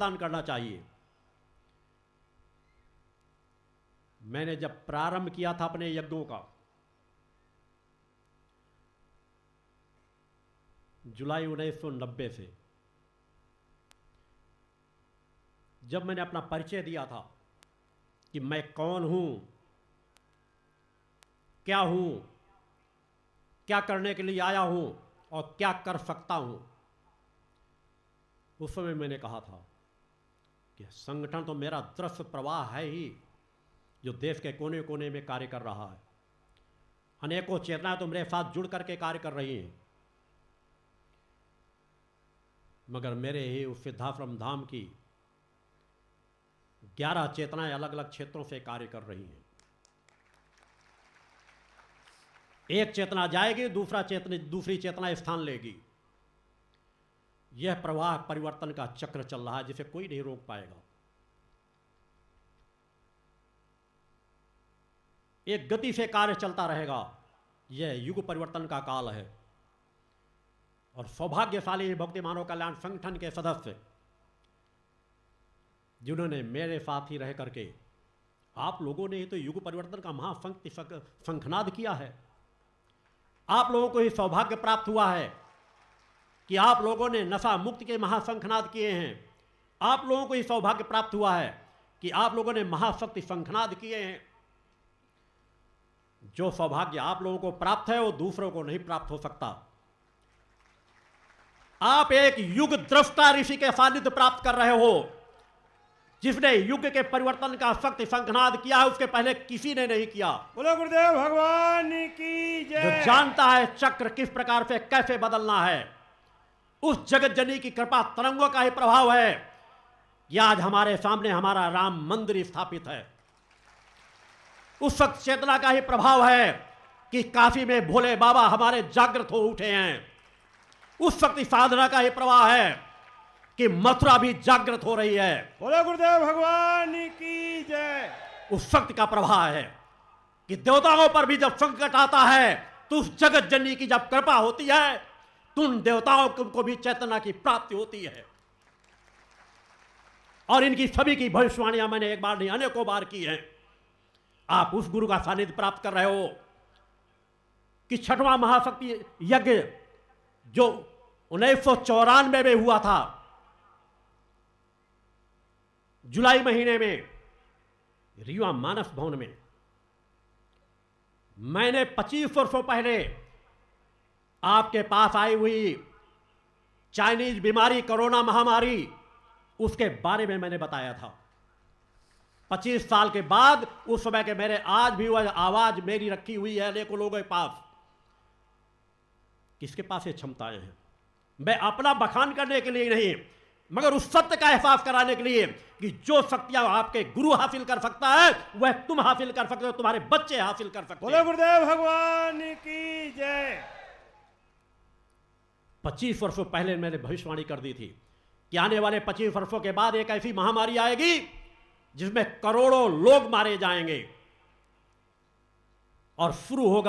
दान करना चाहिए। मैंने जब प्रारंभ किया था अपने यज्ञों का, जुलाई 1990 से, जब मैंने अपना परिचय दिया था कि मैं कौन हूं, क्या हूं, क्या करने के लिए आया हूं और क्या कर सकता हूं, उस समय मैंने कहा था कि संगठन तो मेरा दृश्य प्रवाह है ही, जो देश के कोने कोने में कार्य कर रहा है। अनेकों चेतनाएं तो मेरे साथ जुड़ करके कार्य कर रही हैं, मगर मेरे ही उस सिद्धाश्रम धाम की 11 चेतनाएं अलग अलग क्षेत्रों से कार्य कर रही हैं। एक चेतना जाएगी, दूसरी चेतना स्थान लेगी। यह प्रवाह परिवर्तन का चक्र चल रहा है, जिसे कोई नहीं रोक पाएगा। एक गति से कार्य चलता रहेगा। यह युग परिवर्तन का काल है और सौभाग्यशाली भक्ति मानव कल्याण संगठन के सदस्य, जिन्होंने मेरे साथ ही रह करके, आप लोगों ने ही तो युग परिवर्तन का महाशंखनाद किया है। आप लोगों को ही सौभाग्य प्राप्त हुआ है कि आप लोगों ने नशा मुक्ति के महाशंखनाद किए हैं। आप लोगों को ही सौभाग्य प्राप्त हुआ है कि आप लोगों ने महाशक्ति शंखनाद किए हैं। जो सौभाग्य आप लोगों को प्राप्त है वो दूसरों को नहीं प्राप्त हो सकता। आप एक युग दृष्टा ऋषि के सानिध्य प्राप्त कर रहे हो, जिसने युग के परिवर्तन का शक्ति शंखनाद किया है, उसके पहले किसी ने नहीं किया। बोलो गुरुदेव भगवान की जय। जो जानता है चक्र किस प्रकार से कैसे बदलना है, उस जगत जननी की कृपा तरंगों का ही प्रभाव है कि आज हमारे सामने हमारा राम मंदिर स्थापित है। उस शक्ति चेतना का ही प्रभाव है कि काशी में भोले बाबा हमारे जागृत हो उठे हैं। उस शक्ति साधना का ही प्रभाव है कि मथुरा भी जागृत हो रही है। बोलो गुरुदेव भगवान की जय। उस शक्ति का प्रभाव है कि देवताओं पर भी जब संकट आता है तो उस जगत जननी की जब कृपा होती है तो उन देवताओं को भी चेतना की प्राप्ति होती है। और इनकी सभी की भविष्यवाणियां मैंने एक बार नहीं अनेकों बार की हैं। आप उस गुरु का सानिध्य प्राप्त कर रहे हो कि 6वां महाशक्ति यज्ञ जो 1994 में हुआ था, जुलाई महीने में रीवा मानस भवन में, मैंने 25 वर्षों पहले आपके पास आई हुई चाइनीज बीमारी कोरोना महामारी, उसके बारे में मैंने बताया था। 25 साल के बाद उस समय के मेरे आज भी वह आवाज मेरी रखी हुई है अनेकों लोगों के पास। किसके पास ये क्षमताएं हैं? मैं अपना बखान करने के लिए नहीं, मगर उस सत्य का एहसास कराने के लिए कि जो शक्तियां आपके गुरु हासिल कर सकता है वह तुम हासिल कर सकते हो, तुम्हारे बच्चे हासिल कर सकते बोलो गुरुदेव भगवान की जय। 25 वर्षों पहले मैंने भविष्यवाणी कर दी थी कि आने वाले 25 वर्षों के बाद एक ऐसी महामारी आएगी जिसमें करोड़ों लोग मारे जाएंगे और शुरू होगा